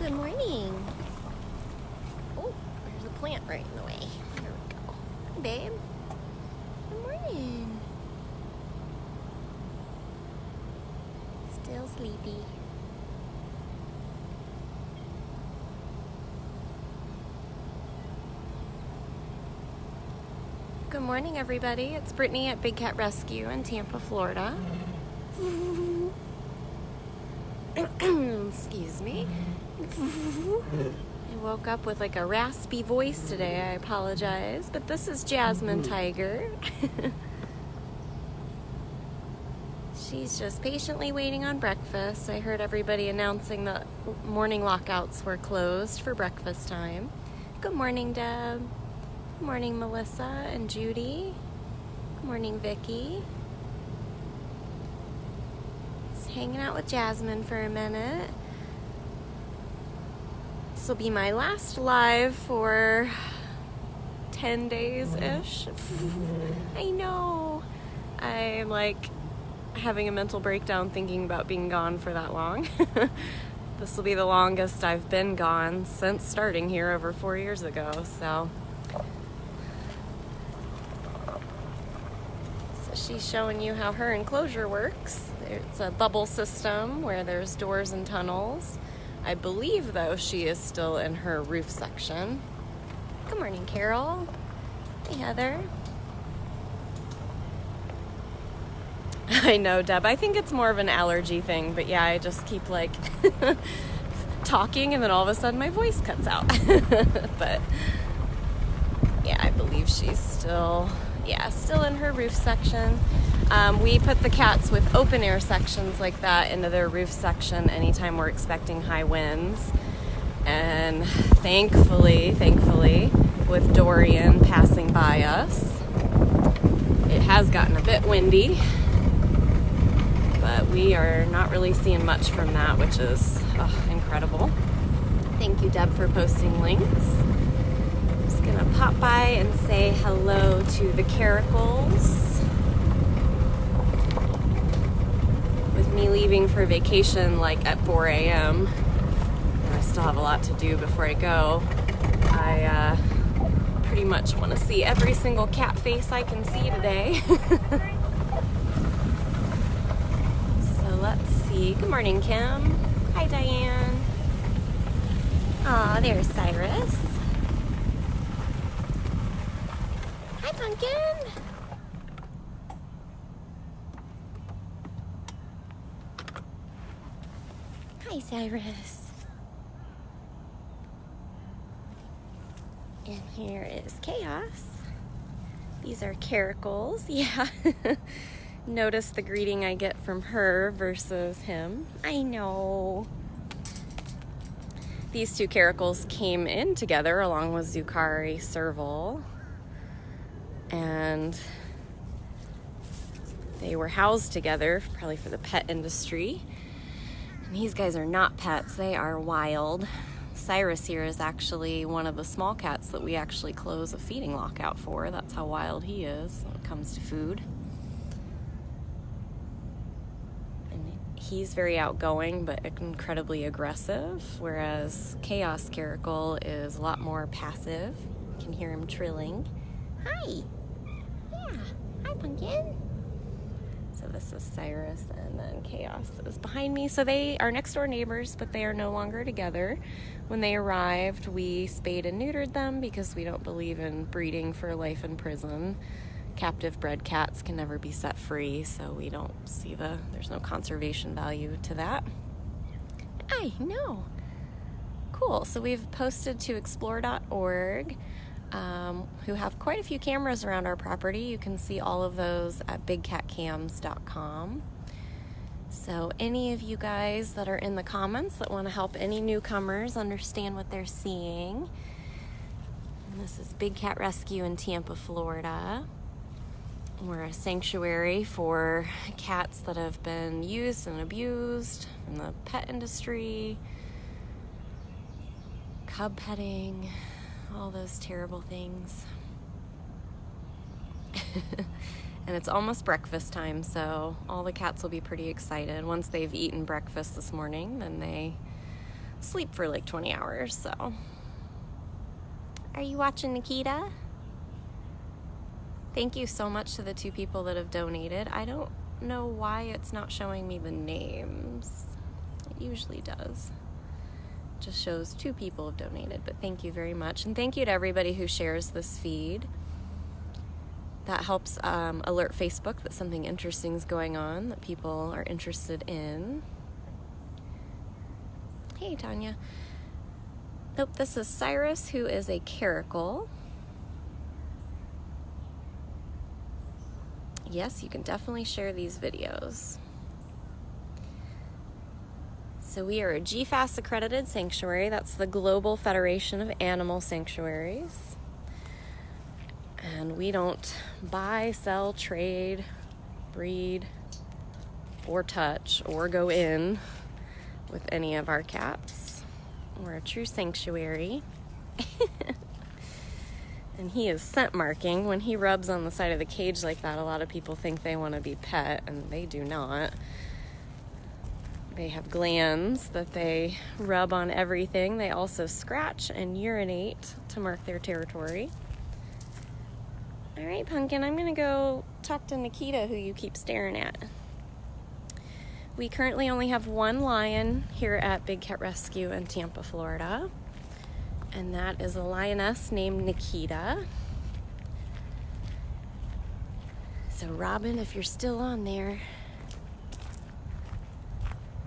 Good morning. Oh, there's a plant right in the way. There we go. Hi, babe. Good morning. Still sleepy. Good morning, everybody. It's Brittany at Big Cat Rescue in Tampa, Florida. Excuse me. I woke up with like a raspy voice today. I apologize, but this is Jasmine Tiger. She's just patiently waiting on breakfast. I heard everybody announcing that morning lockouts were closed for breakfast time. Good morning, Deb. Good morning, Melissa and Judy. Good morning, Vicky. Just hanging out with Jasmine for a minute. This will be my last live for 10 days-ish. I know. I'm like having a mental breakdown thinking about being gone for that long. This will be the longest I've been gone since starting here over 4 years ago, so she's showing you how her enclosure works. It's a bubble system where there's doors and tunnels. I believe, though, she is still in her roof section. Good morning, Carol. Hey, Heather. I know, Deb. I think it's more of an allergy thing, but yeah, I just keep like talking and then all of a sudden my voice cuts out. But yeah, I believe she's still in her roof section. We put the cats with open air sections like that into their roof section anytime we're expecting high winds. And thankfully, with Dorian passing by us, it has gotten a bit windy, but we are not really seeing much from that, which is incredible. Thank you, Deb, for posting links. Just gonna pop by and say hello to the Caracals. With me leaving for vacation like at 4 a.m. and I still have a lot to do before I go, I pretty much want to see every single cat face I can see today. So let's see. Good morning, Kim. Hi, Diane. Aw, there's Cyrus. Hi, Pumpkin. Hi, Cyrus. And here is Chaos. These are Caracals. Yeah. Notice the greeting I get from her versus him. I know. These two Caracals came in together along with Zucari Serval. And they were housed together, probably for the pet industry. And these guys are not pets, they are wild. Cyrus here is actually one of the small cats that we actually close a feeding lockout for. That's how wild he is when it comes to food. And he's very outgoing, but incredibly aggressive, whereas Chaos Caracal is a lot more passive. You can hear him trilling. Hi! Yeah, hi, Pumpkin. So this is Cyrus, and then Chaos is behind me. So they are next door neighbors, but they are no longer together. When they arrived, we spayed and neutered them because we don't believe in breeding for life in prison. Captive bred cats can never be set free, so we don't see there's no conservation value to that. I know. Cool. So we've posted to explore.org. Who have quite a few cameras around our property. You can see all of those at bigcatcams.com. So any of you guys that are in the comments that want to help any newcomers understand what they're seeing. And this is Big Cat Rescue in Tampa, Florida. We're a sanctuary for cats that have been used and abused in the pet industry, cub petting, all those terrible things. And it's almost breakfast time, so all the cats will be pretty excited. Once they've eaten breakfast this morning, then they sleep for like 20 hours, so. Are you watching Nikita? Thank you so much to the 2 people that have donated. I don't know why it's not showing me the names. It usually does. Just shows 2 people have donated, but thank you very much. And thank you to everybody who shares this feed. That helps alert Facebook that something interesting is going on that people are interested in. Hey, Tanya. Nope, this is Cyrus, who is a Caracal. Yes, you can definitely share these videos. So we are a GFAS accredited sanctuary. That's the Global Federation of Animal Sanctuaries. And we don't buy, sell, trade, breed, or touch, or go in with any of our cats. We're a true sanctuary. And he is scent marking. When he rubs on the side of the cage like that, a lot of people think they want to be pet, and they do not. They have glands that they rub on everything. They also scratch and urinate to mark their territory. All right, Pumpkin, I'm going to go talk to Nikita, who you keep staring at. We currently only have 1 lion here at Big Cat Rescue in Tampa, Florida. And that is a lioness named Nikita. So Robin, if you're still on there.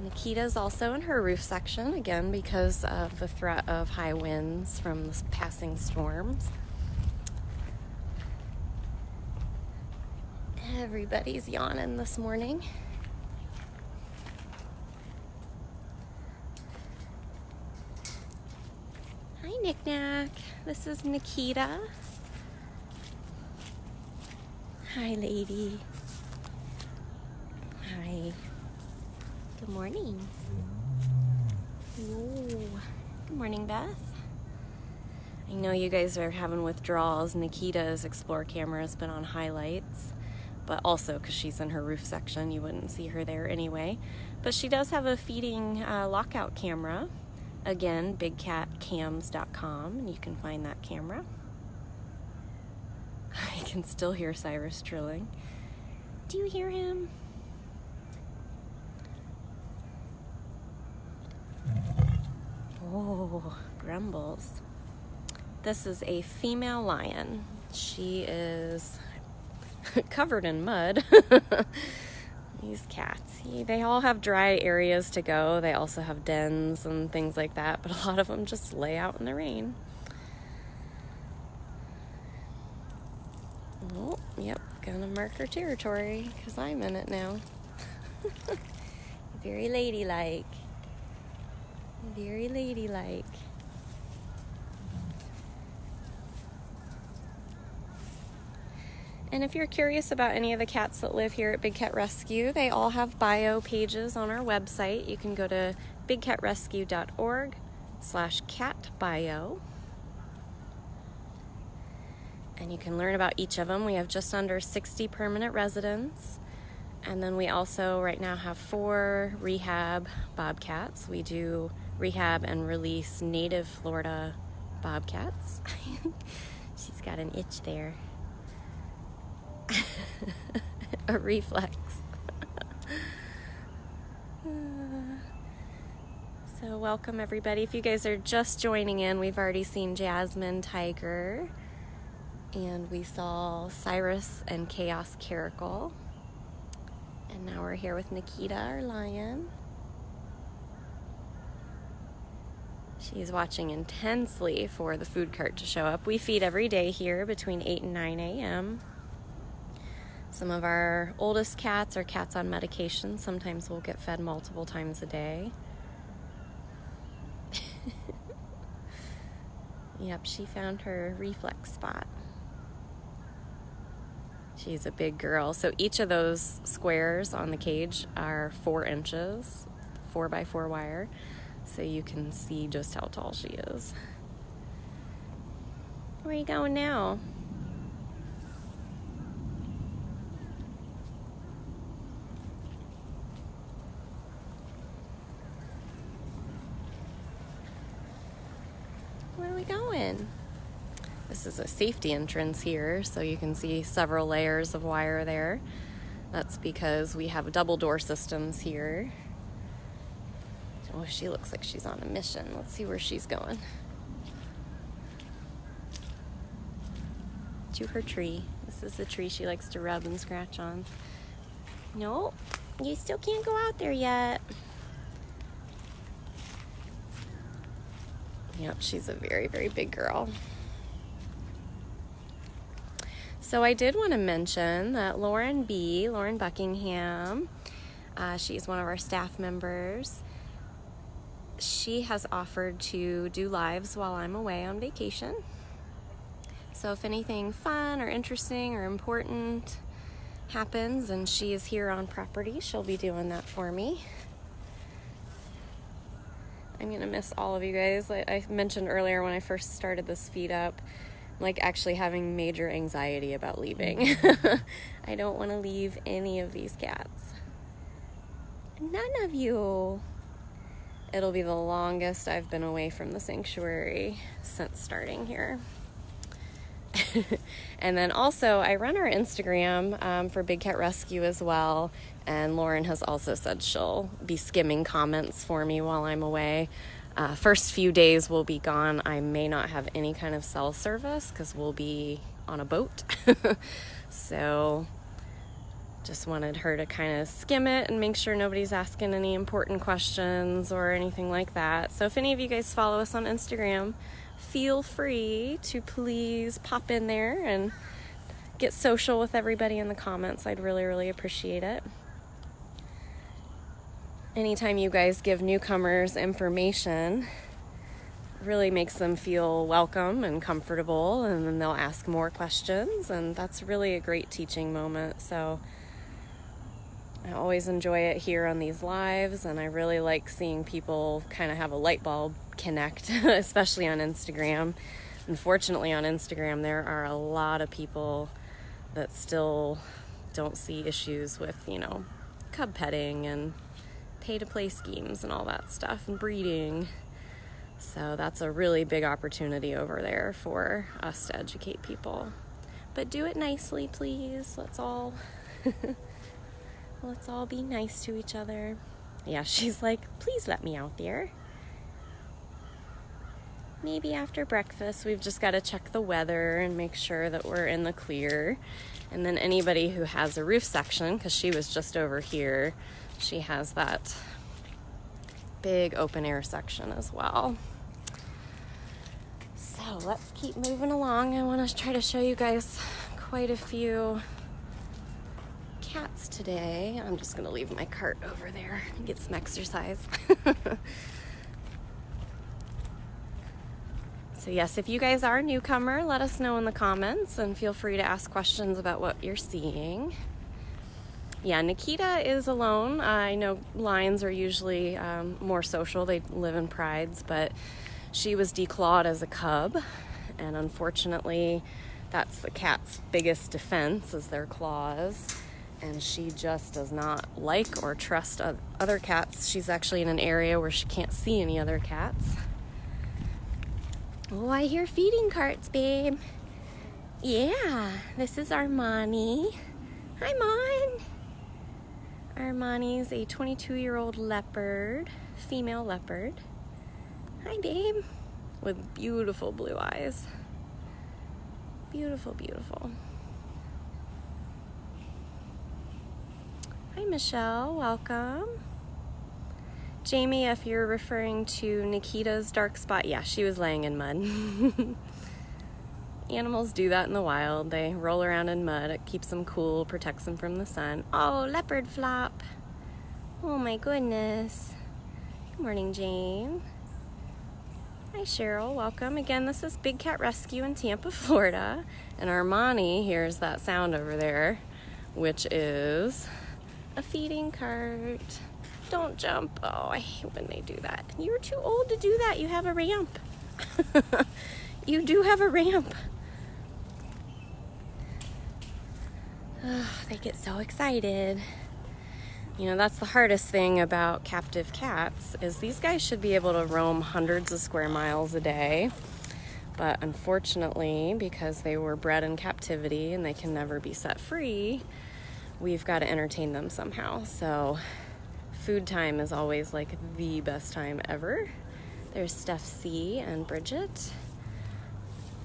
Nikita's also in her roof section, again, because of the threat of high winds from the passing storms. Everybody's yawning this morning. Hi, Knick-Knack. This is Nikita. Hi, lady. Hi. Good morning. Whoa. Good morning, Beth. I know you guys are having withdrawals. Nikita's Explore camera has been on highlights, but also because she's in her roof section, you wouldn't see her there anyway. But she does have a feeding lockout camera. Again, bigcatcams.com, and you can find that camera. I can still hear Cyrus trilling. Do you hear him? Oh, grumbles. This is a female lion. She is covered in mud. These cats, they all have dry areas to go. They also have dens and things like that, but a lot of them just lay out in the rain. Oh, yep, gonna mark her territory because I'm in it now. Very ladylike. Very ladylike. And if you're curious about any of the cats that live here at Big Cat Rescue, they all have bio pages on our website. You can go to bigcatrescue.org/catbio. And you can learn about each of them. We have just under 60 permanent residents. And then we also right now have 4 rehab bobcats. We do rehab and release native Florida bobcats. She's got an itch there. A reflex. So welcome everybody. If you guys are just joining in, we've already seen Jasmine, Tiger, and we saw Cyrus and Chaos Caracal. And now we're here with Nikita, our lion. She's watching intensely for the food cart to show up. We feed every day here between 8 and 9 a.m. Some of our oldest cats are cats on medication. Sometimes we'll get fed multiple times a day. Yep, she found her reflex spot. She's a big girl. So each of those squares on the cage are 4 inches, 4x4 wire. So you can see just how tall she is. Where are you going now? we going? This is a safety entrance here, so you can see several layers of wire there. That's because we have double door systems here. Oh, she looks like she's on a mission. Let's see where she's going. To her tree. This is the tree she likes to rub and scratch on. No, you still can't go out there yet. Yep, she's a very, very big girl. So I did want to mention that Lauren Buckingham, she's one of our staff members. She has offered to do lives while I'm away on vacation. So if anything fun or interesting or important happens and she is here on property, she'll be doing that for me. I'm gonna miss all of you guys. Like I mentioned earlier when I first started this feed up, like actually having major anxiety about leaving. I don't want to leave any of these cats. None of you. It'll be the longest I've been away from the sanctuary since starting here. And then also I run our Instagram for Big Cat Rescue as well, and Lauren has also said she'll be skimming comments for me while I'm away. First few days we'll be gone. I may not have any kind of cell service because we'll be on a boat. So just wanted her to kind of skim it and make sure nobody's asking any important questions or anything like that. So if any of you guys follow us on Instagram, feel free to please pop in there and get social with everybody in the comments. I'd really, really appreciate it. Anytime you guys give newcomers information, it really makes them feel welcome and comfortable, and then they'll ask more questions, and that's really a great teaching moment. So I always enjoy it here on these lives, and I really like seeing people kind of have a light bulb connect, especially on Instagram. Unfortunately, on Instagram, there are a lot of people that still don't see issues with, cub petting and pay-to-play schemes and all that stuff, and breeding. So that's a really big opportunity over there for us to educate people. But do it nicely, please. Let's all be nice to each other. Yeah, she's like, please let me out there. Maybe after breakfast. We've just got to check the weather and make sure that we're in the clear. And then anybody who has a roof section, because she was just over here, she has that big open air section as well. So let's keep moving along. I want to try to show you guys quite a few cats today. I'm just going to leave my cart over there and get some exercise. So yes, if you guys are a newcomer, let us know in the comments and feel free to ask questions about what you're seeing. Yeah, Nikita is alone. I know lions are usually more social. They live in prides, but she was declawed as a cub, and unfortunately that's the cat's biggest defense is their claws, and she just does not like or trust other cats. She's actually in an area where she can't see any other cats. Oh, I hear feeding carts, babe. Yeah, this is Armani. Hi, Mon. Armani's a 22-year-old leopard, female leopard. Hi, babe. With beautiful blue eyes. Beautiful, beautiful. Hi, Michelle. Welcome. Jamie, if you're referring to Nikita's dark spot, yeah, she was laying in mud. Animals do that in the wild. They roll around in mud. It keeps them cool, protects them from the sun. Oh, leopard flop. Oh my goodness. Good morning, Jane. Hi, Cheryl. Welcome. Again, this is Big Cat Rescue in Tampa, Florida. And Armani hears that sound over there, which is a feeding cart. Don't jump. Oh, I hate when they do that. You're too old to do that. You have a ramp. You do have a ramp. Oh, they get so excited. That's the hardest thing about captive cats is these guys should be able to roam hundreds of square miles a day. But unfortunately, because they were bred in captivity and they can never be set free, we've got to entertain them somehow. So food time is always like the best time ever. There's Steph C and Bridget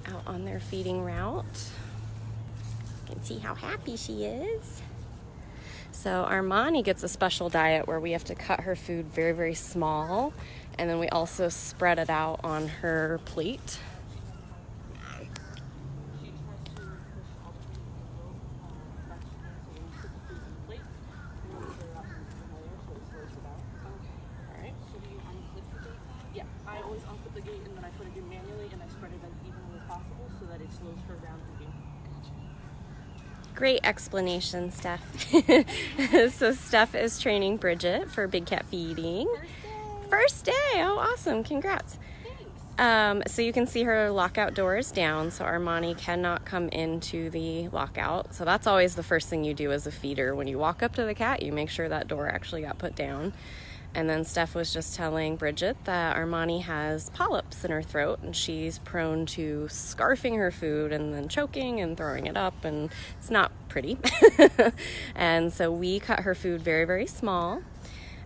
out on their feeding route. You can see how happy she is. So Armani gets a special diet where we have to cut her food very, very small, and then we also spread it out on her plate. Great explanation, Steph. So Steph is training Bridget for big cat feeding. First day. Oh, awesome. Congrats. So you can see her lockout door is down, so Armani cannot come into the lockout. So that's always the first thing you do as a feeder. When you walk up to the cat, you make sure that door actually got put down. And then Steph was just telling Bridget that Armani has polyps in her throat and she's prone to scarfing her food and then choking and throwing it up, and it's not pretty. And so we cut her food very, very small,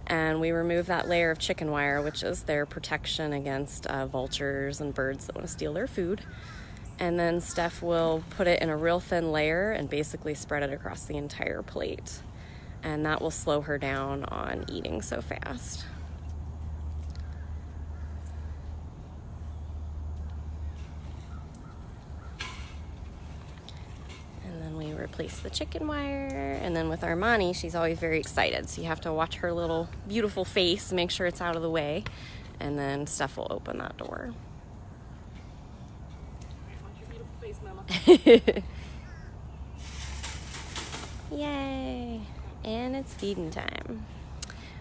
and we remove that layer of chicken wire, which is their protection against vultures and birds that want to steal their food. And then Steph will put it in a real thin layer and basically spread it across the entire plate. And that will slow her down on eating so fast. And then we replace the chicken wire. And then with Armani, she's always very excited. So you have to watch her little beautiful face, make sure it's out of the way. And then Steph will open that door. Watch your beautiful face, Mama. Yay. And it's feeding time.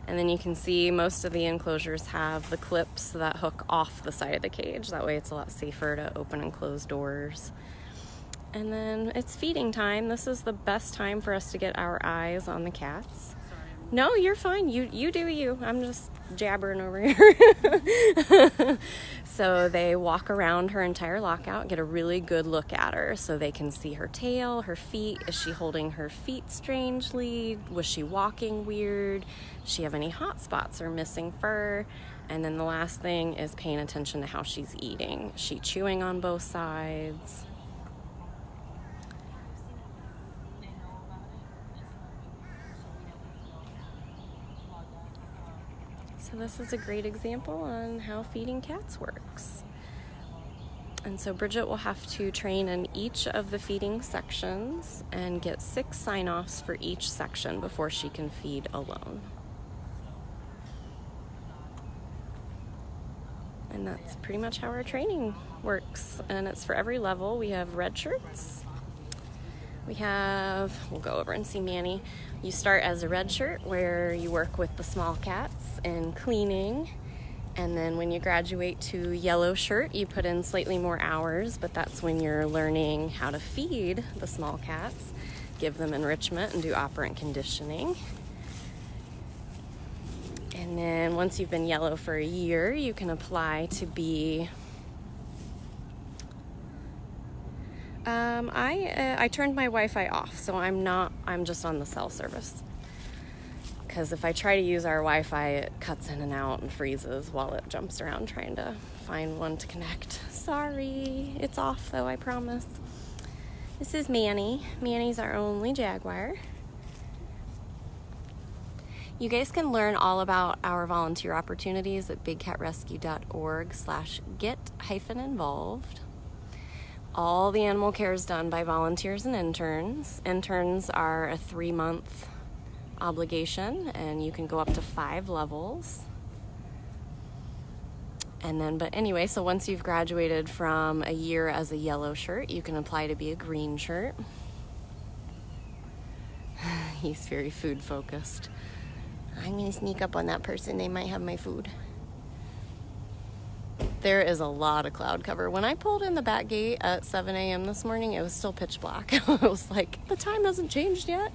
And then you can see most of the enclosures have the clips that hook off the side of the cage. That way it's a lot safer to open and close doors. And then it's feeding time. This is the best time for us to get our eyes on the cats. Sorry. No, you're fine. You do you. I'm just jabbering over here. So they walk around her entire lockout, get a really good look at her so they can see her tail, her feet. Is she holding her feet strangely? Was she walking weird? Does she have any hot spots or missing fur? And then the last thing is paying attention to how she's eating. Is she chewing on both sides? So this is a great example on how feeding cats works. And so Bridget will have to train in each of the feeding sections and get 6 sign-offs for each section before she can feed alone. And that's pretty much how our training works. And it's for every level. We have red shirts. We'll go over and see Manny. You start as a red shirt where you work with the small cats in cleaning. And then when you graduate to yellow shirt, you put in slightly more hours, but that's when you're learning how to feed the small cats, give them enrichment, and do operant conditioning. And then once you've been yellow for a year, you can apply to be... I turned my Wi-Fi off, so I'm just on the cell service. Because if I try to use our Wi-Fi, it cuts in and out and freezes while it jumps around trying to find one to connect. Sorry, it's off though, I promise. This is Manny. Manny's our only Jaguar. You guys can learn all about our volunteer opportunities at bigcatrescue.org/get-involved. All the animal care is done by volunteers and interns. Interns are a 3-month obligation, and you can go up to 5 levels. But anyway, so once you've graduated from a year as a yellow shirt, you can apply to be a green shirt. He's very food focused. I'm gonna sneak up on that person. They might have my food. There is a lot of cloud cover. When I pulled in the back gate at 7 a.m. this morning, it was still pitch black. I was like, the time hasn't changed yet.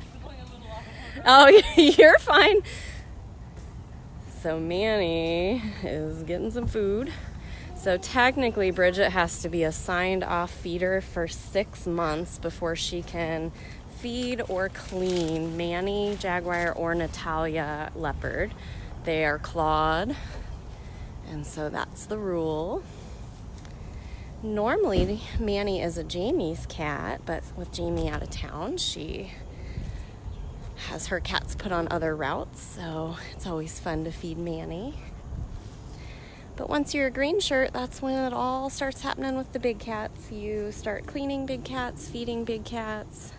Oh, you're fine. So Manny is getting some food. So technically, Bridget has to be a signed off feeder for 6 months before she can feed or clean Manny, Jaguar, or Natalia Leopard. They are clawed, and so that's the rule. Normally, Manny is a Jamie's cat, but with Jamie out of town, she has her cats put on other routes, so it's always fun to feed Manny. But once you're a green shirt, that's when it all starts happening with the big cats. You start cleaning big cats, feeding big cats.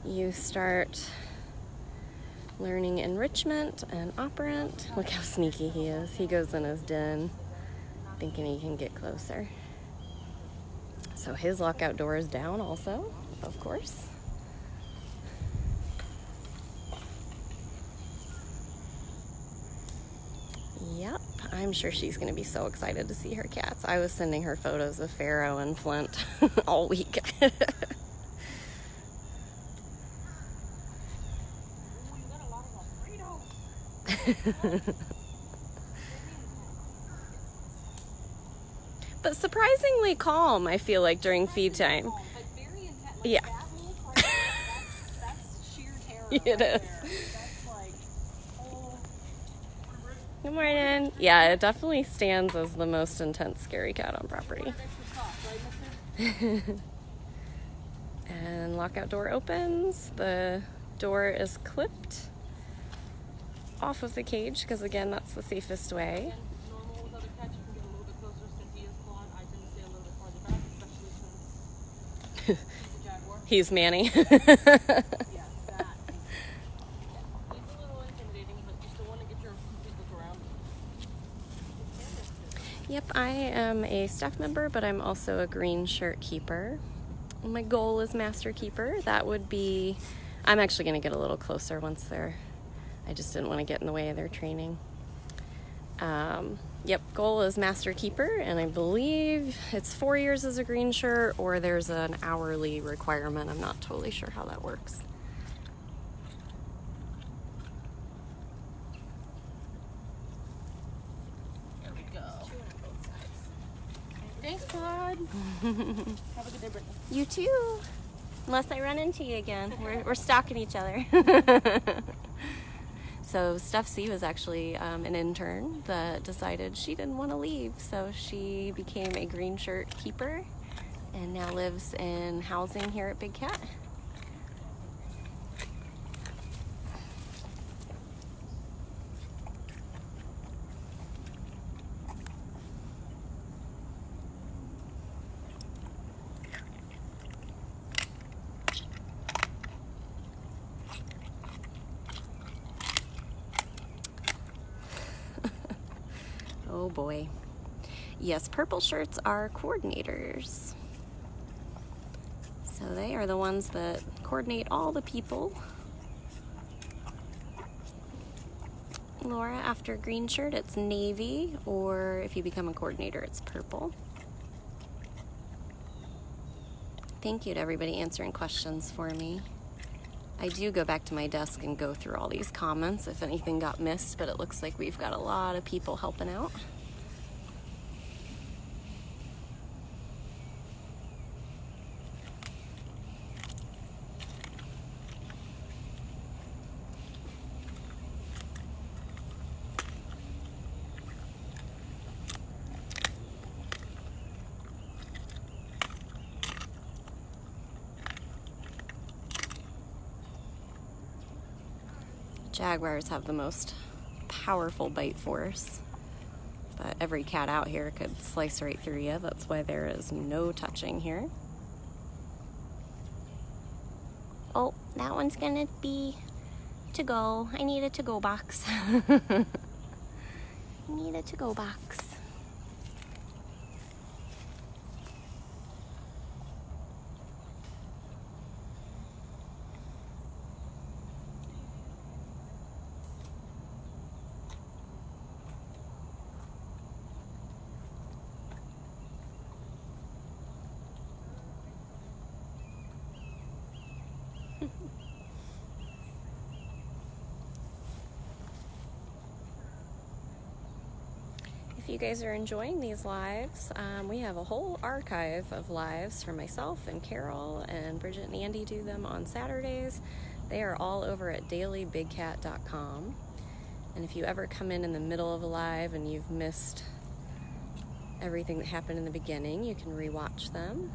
You start learning enrichment and operant. Look how sneaky he is. He goes in his den thinking he can get closer. So his lockout door is down also, of course. Yep, I'm sure she's going to be so excited to see her cats. I was sending her photos of Pharaoh and Flint all week. But surprisingly calm, I feel like, during feed time. Yeah. That's sheer terror. It is. Good morning. Yeah, it definitely stands as the most intense scary cat on property. And lockout door opens. The door is clipped off of the cage because, again, that's the safest way. Normal with other cats, you can get a little bit closer since he is clawed. I tend to stay a little bit farther back, especially since he's a Jaguar. He's Manny. Yeah, that. He's a little intimidating, but you still want to get your complete look around. Yep, I am a staff member, but I'm also a green shirt keeper. My goal is master keeper. That would be, I'm actually going to get a little closer once they're, I just didn't want to get in the way of their training. Yep, goal is master keeper, and I believe it's 4 years as a green shirt, or there's an hourly requirement. I'm not totally sure how that works. There we go. Thanks, Todd. Have a good day, Brittany. You too. Unless I run into you again. We're stalking each other. So Steph C was actually an intern that decided she didn't want to leave. So she became a green shirt keeper and now lives in housing here at Big Cat. Oh boy. Yes, purple shirts are coordinators. So they are the ones that coordinate all the people. Laura, after green shirt, it's navy, or if you become a coordinator, it's purple. Thank you to everybody answering questions for me. I do go back to my desk and go through all these comments if anything got missed, but it looks like we've got a lot of people helping out. Jaguars have the most powerful bite force, but every cat out here could slice right through you. That's why there is no touching here. Oh, that one's gonna be to go. I need a to-go box. I need a to-go box. If you guys are enjoying these lives. We have a whole archive of lives from myself and Carol, and Bridget and Andy do them on Saturdays. They are all over at dailybigcat.com. And if you ever come in the middle of a live and you've missed everything that happened in the beginning, you can rewatch them.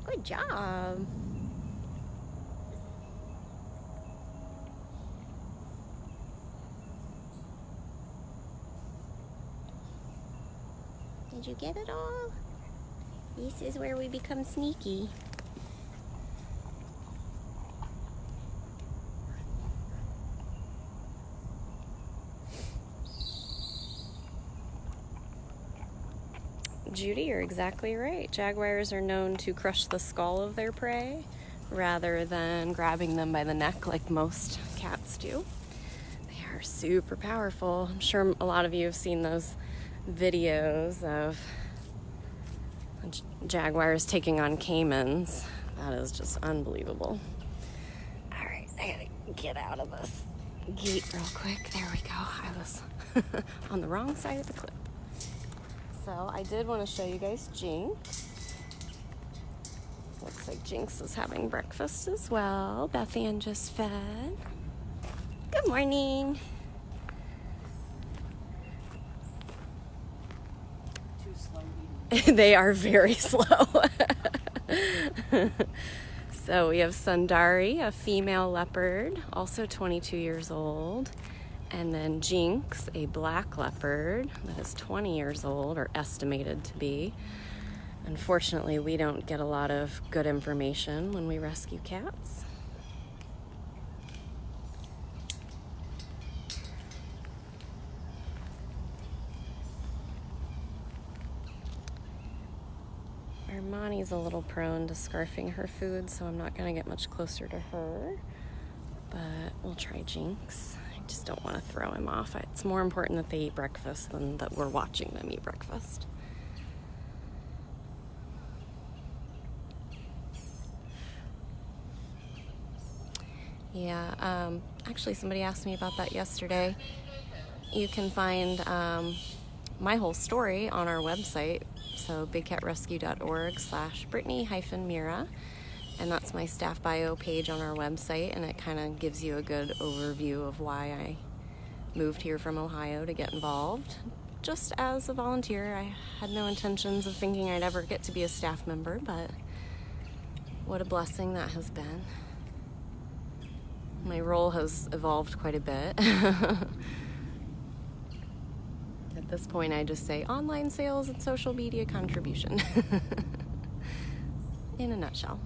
Good job. Did you get it all? This is where we become sneaky. Judy, you're exactly right. Jaguars are known to crush the skull of their prey rather than grabbing them by the neck like most cats do. They are super powerful. I'm sure a lot of you have seen those videos of jaguars taking on caimans. That is just unbelievable. All right, I gotta get out of this gate real quick. There we go. I was on the wrong side of the clip. So I did want to show you guys Jinx. Looks like Jinx is having breakfast as well. Beth Ann just fed. Good morning. They are very slow. So we have Sundari, a female leopard, also 22 years old. And then Jinx, a black leopard that is 20 years old, or estimated to be. Unfortunately, we don't get a lot of good information when we rescue cats. Armani's a little prone to scarfing her food, so I'm not going to get much closer to her. But we'll try Jinx. I just don't want to throw him off. It's more important that they eat breakfast than that we're watching them eat breakfast. Yeah, actually somebody asked me about that yesterday. You can find my whole story on our website, so bigcatrescue.org/Brittany-Mira. And that's my staff bio page on our website, and it kind of gives you a good overview of why I moved here from Ohio to get involved. Just as a volunteer, I had no intentions of thinking I'd ever get to be a staff member, but what a blessing that has been. My role has evolved quite a bit. At this point, I just say online sales and social media contribution. In a nutshell.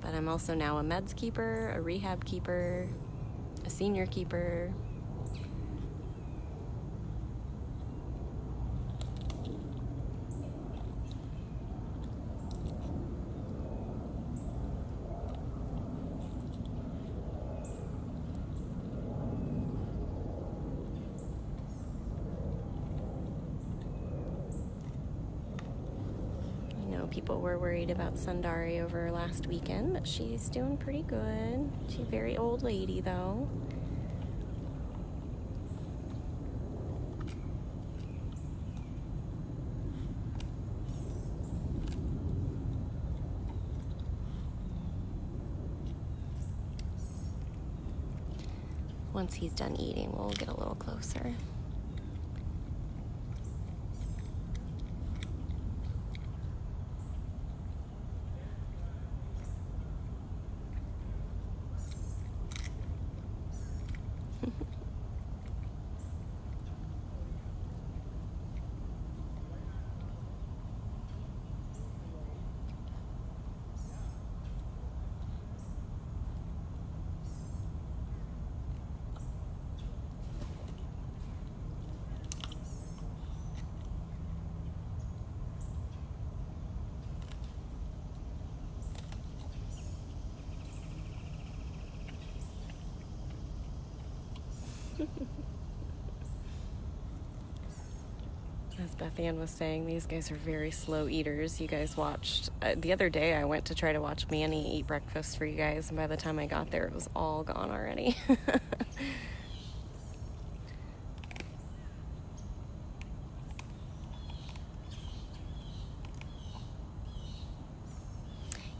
But I'm also now a meds keeper, a rehab keeper, a senior keeper. People were worried about Sundari over last weekend, but she's doing pretty good. She's a very old lady, though. Once he's done eating, we'll get a little closer. As Beth Ann was saying, these guys are very slow eaters. You guys watched, the other day I went to try to watch Manny eat breakfast for you guys, and by the time I got there, it was all gone already.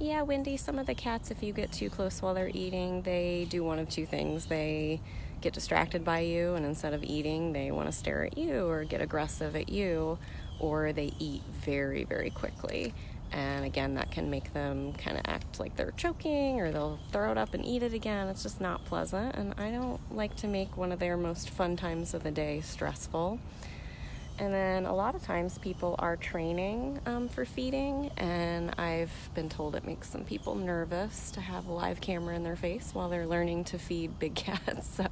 Yeah, Wendy, some of the cats, if you get too close while they're eating, they do one of two things. They get distracted by you, and instead of eating, they want to stare at you or get aggressive at you, or they eat very, very quickly. And again, that can make them kind of act like they're choking, or they'll throw it up and eat it again. It's just not pleasant, and I don't like to make one of their most fun times of the day stressful. And then a lot of times people are training for feeding, and I've been told it makes some people nervous to have a live camera in their face while they're learning to feed big cats. So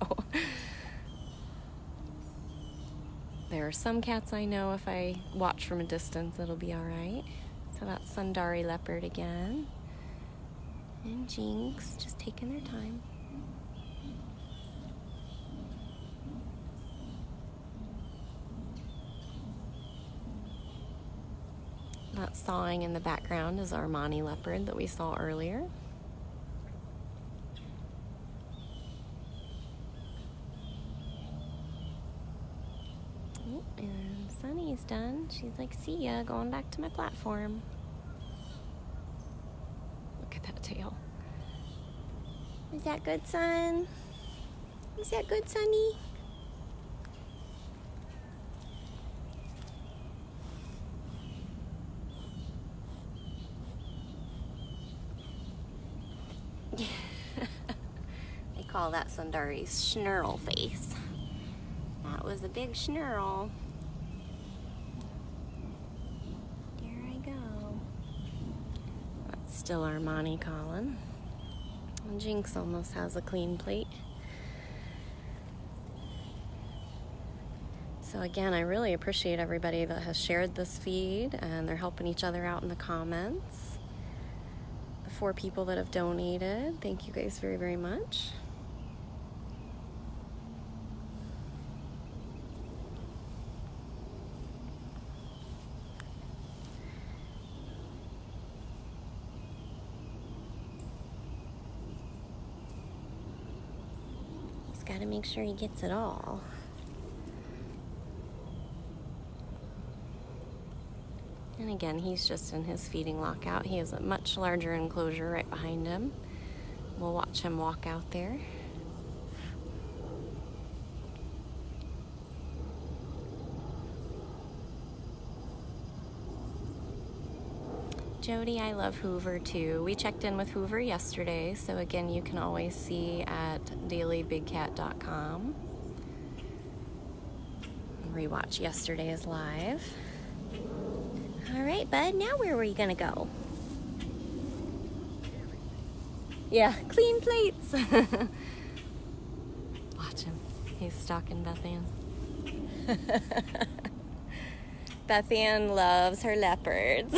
there are some cats I know if I watch from a distance it'll be all right. So that's Sundari Leopard again, and Jinx just taking their time. That sawing in the background is Armani Leopard that we saw earlier. Oh, and Sunny's done. She's like, see ya, going back to my platform. Look at that tail. Is that good, son? Is that good, Sunny? They call that Sundari's schnurl face. That was a big schnurl. There I go. That's still Armani calling. And Jinx almost has a clean plate. So again, I really appreciate everybody that has shared this feed, and they're helping each other out in the comments. 4 people that have donated. Thank you guys very, very much. He's got to make sure he gets it all. And again, he's just in his feeding lockout. He has a much larger enclosure right behind him. We'll watch him walk out there. Jody, I love Hoover too. We checked in with Hoover yesterday, so again, you can always see at dailybigcat.com. Rewatch yesterday's live. All right, bud, now where were you gonna go? Yeah, clean plates. Watch him. He's stalking Bethann. Bethann loves her leopards.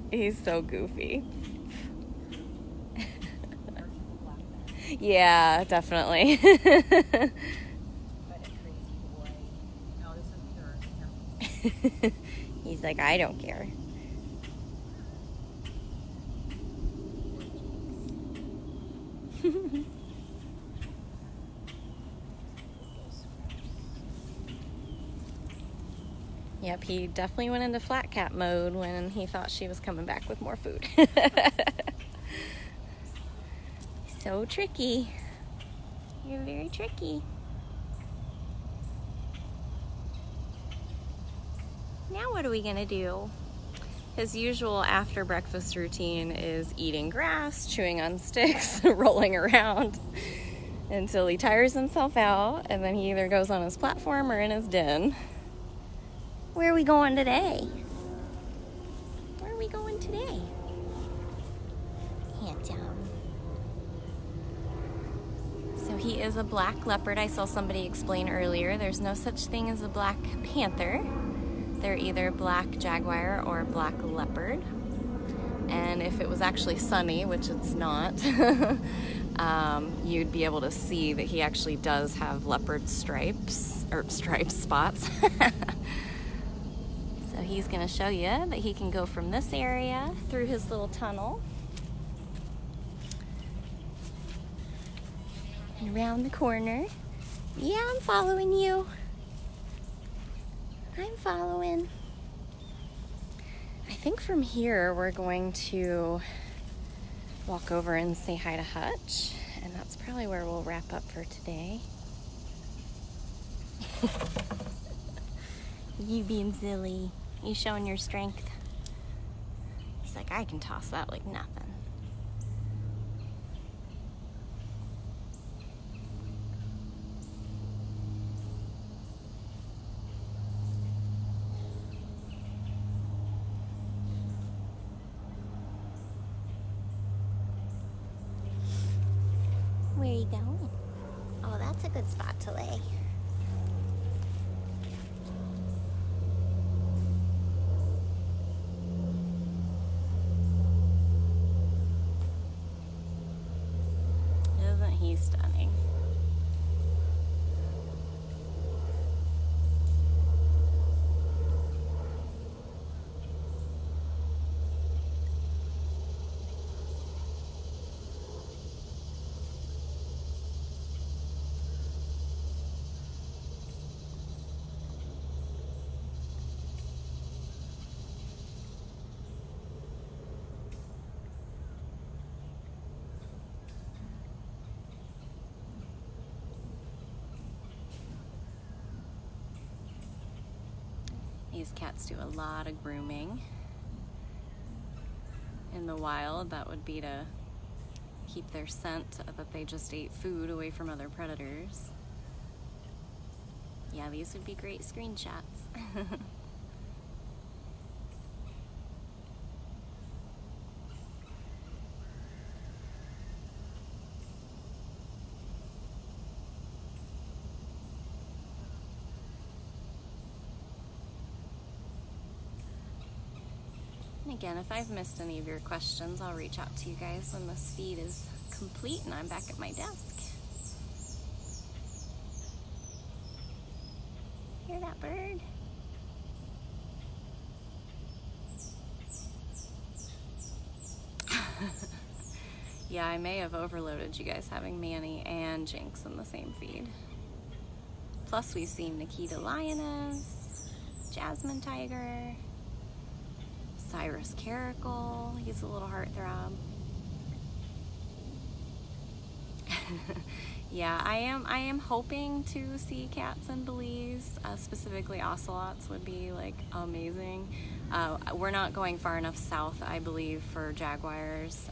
He's so goofy. Yeah, definitely. He's like, I don't care. Yep, he definitely went into flat cat mode when he thought she was coming back with more food. So tricky. You're very tricky. Now what are we gonna do? His usual after breakfast routine is eating grass, chewing on sticks, rolling around until he tires himself out, and then he either goes on his platform or in his den. Where are we going today? Where are we going today? Handsome. So he is a black leopard. I saw somebody explain earlier there's no such thing as a black panther. They're either black jaguar or black leopard. And if it was actually sunny, which it's not, you'd be able to see that he actually does have leopard stripes, or spots. So he's gonna show you that he can go from this area through his little tunnel and around the corner. Yeah, I'm following you. I'm following. I think from here we're going to walk over and say hi to Hutch, and that's probably where we'll wrap up for today. You being silly. You showing your strength. He's like, I can toss that like nothing. Where are you going? Oh, that's a good spot to lay. Isn't he stunning? These cats do a lot of grooming. In the wild, that would be to keep their scent that they just ate food away from other predators. Yeah, these would be great screenshots. Again, if I've missed any of your questions, I'll reach out to you guys when this feed is complete and I'm back at my desk. Hear that bird? Yeah, I may have overloaded you guys having Manny and Jinx in the same feed. Plus we've seen Nikita Lioness, Jasmine Tiger, Cyrus Caracal, he's a little heartthrob. Yeah, I am hoping to see cats in Belize, specifically ocelots would be like amazing. We're not going far enough south, I believe, for jaguars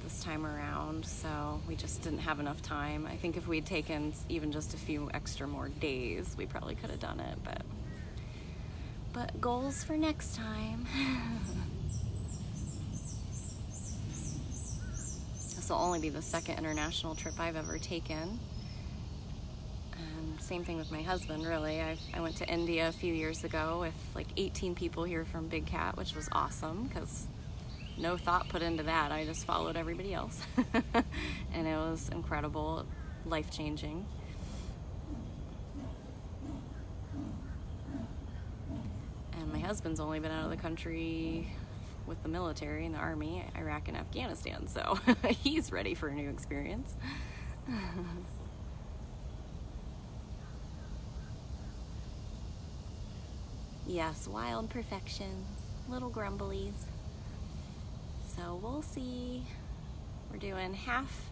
this time around, so we just didn't have enough time. I think if we'd taken even just a few extra more days, we probably could have done it, but goals for next time. This will only be the second international trip I've ever taken. And same thing with my husband, really. I went to India a few years ago with like 18 people here from Big Cat, which was awesome because no thought put into that. I just followed everybody else. And it was incredible, life-changing. My husband's only been out of the country with the military and the army, Iraq and Afghanistan, so he's ready for a new experience. Yes, wild perfections, little grumblies. So we'll see. We're doing half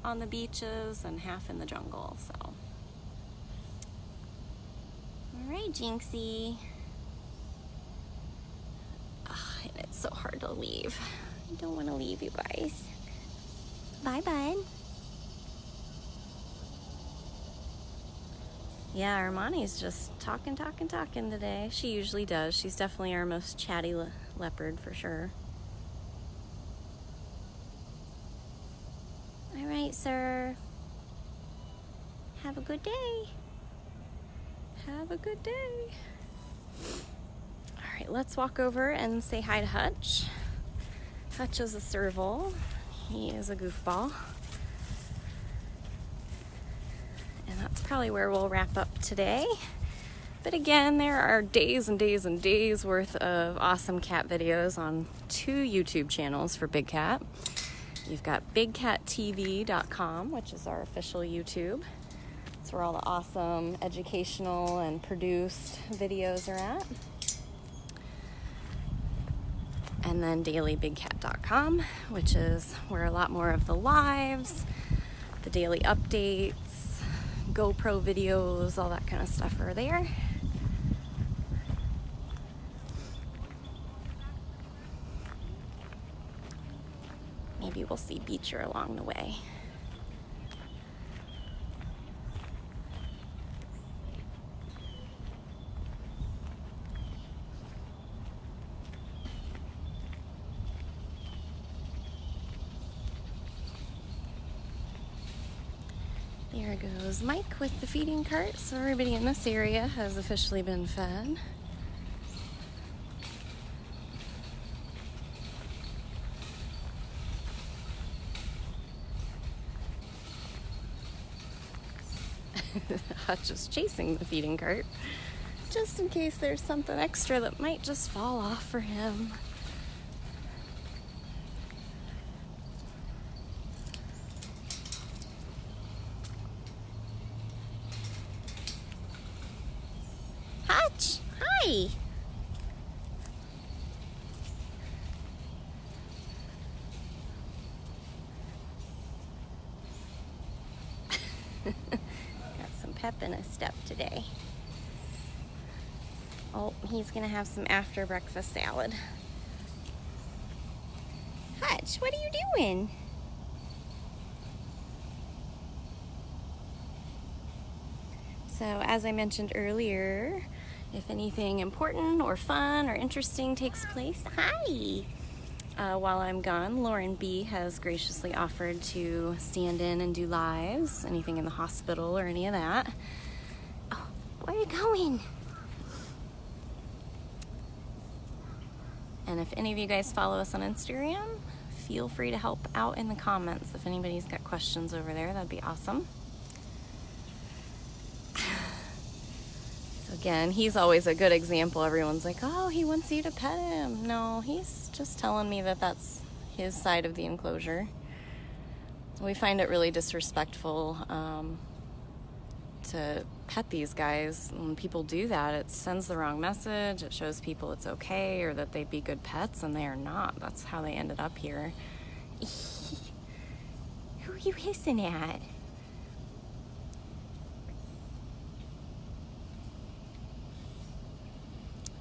on the beaches and half in the jungle, so. All right, Jinxie. And it's so hard to leave. I don't want to leave you guys. Bye, bud. Yeah, Armani's just talking today. She usually does. She's definitely our most chatty leopard for sure. All right, sir. Have a good day. Have a good day. All right, let's walk over and say hi to Hutch. Hutch is a Serval. He is a goofball. And that's probably where we'll wrap up today. But again, there are days and days and days worth of awesome cat videos on 2 YouTube channels for Big Cat. You've got bigcattv.com, which is our official YouTube. It's where all the awesome educational and produced videos are at. And then dailybigcat.com, which is where a lot more of the lives, the daily updates, GoPro videos, all that kind of stuff are there. Maybe we'll see Beecher along the way. There goes Mike with the feeding cart, so everybody in this area has officially been fed. Hutch is chasing the feeding cart, just in case there's something extra that might just fall off for him. Hutch, hi! Pep in his step today. Oh, he's gonna have some after breakfast salad. Hutch, what are you doing? So, as I mentioned earlier, if anything important or fun or interesting takes place, hi! While I'm gone, Lauren B has graciously offered to stand in and do lives, anything in the hospital or any of that. Oh, where are you going? And if any of you guys follow us on Instagram, feel free to help out in the comments. If anybody's got questions over there, that'd be awesome. Again, he's always a good example. Everyone's like, oh, he wants you to pet him. No, he's just telling me that that's his side of the enclosure. We find it really disrespectful to pet these guys. When people do that, it sends the wrong message. It shows people it's okay or that they'd be good pets, and they are not. That's how they ended up here. Who are you hissing at?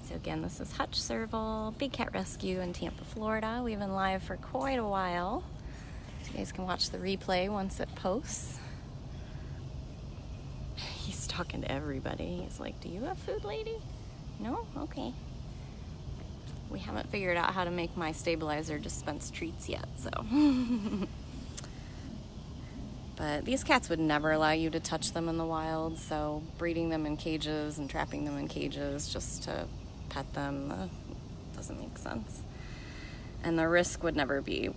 So again, this is Hutch Serval, Big Cat Rescue in Tampa, Florida. We've been live for quite a while. So you guys can watch the replay once it posts. He's talking to everybody. He's like, do you have food, lady? No? Okay. We haven't figured out how to make my stabilizer dispense treats yet, so. But these cats would never allow you to touch them in the wild, so breeding them in cages and trapping them in cages just to pet them doesn't make sense. And the risk would never be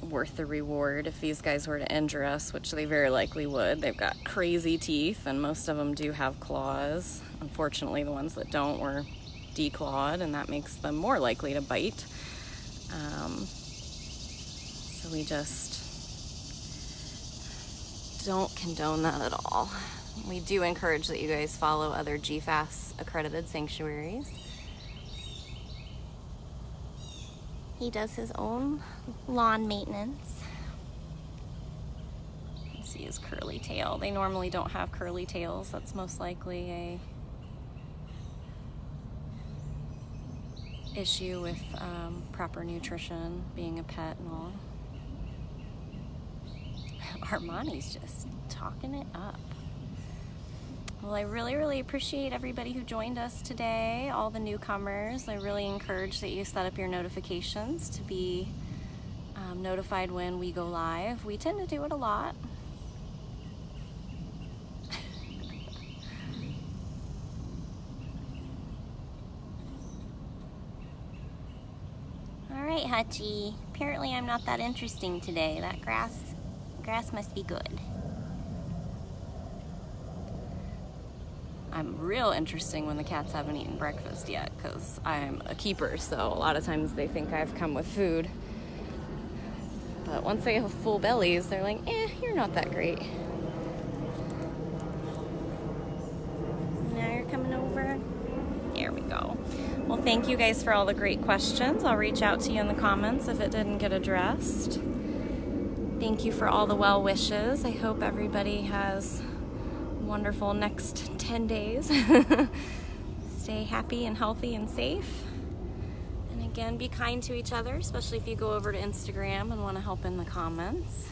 worth the reward if these guys were to injure us, which they very likely would. They've got crazy teeth, and most of them do have claws. Unfortunately, the ones that don't were declawed, and that makes them more likely to bite. So we just don't condone that at all. We do encourage that you guys follow other GFAS accredited sanctuaries. He does his own lawn maintenance. You see his curly tail. They normally don't have curly tails. That's most likely a issue with proper nutrition, being a pet and all. Armani's just talking it up. Well, I really appreciate everybody who joined us today, all the newcomers. I really encourage that you set up your notifications to be notified when we go live. We tend to do it a lot. All right, Hutchie. Apparently I'm not that interesting today. That grass must be good. I'm real interesting when the cats haven't eaten breakfast yet, because I'm a keeper, so a lot of times they think I've come with food. But once they have full bellies, they're like, you're not that great. Now you're coming over. There we go. Well, thank you guys for all the great questions. I'll reach out to you in the comments if it didn't get addressed. Thank you for all the well wishes. I hope everybody has a wonderful next 10 days. Stay happy and healthy and safe. And again, be kind to each other, especially if you go over to Instagram and want to help in the comments.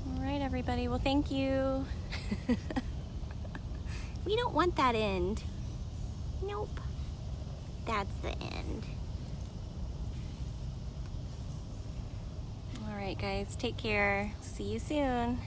All right, everybody. Well, thank you. We don't want that end. Nope. That's the end. All right, guys. Take care. See you soon.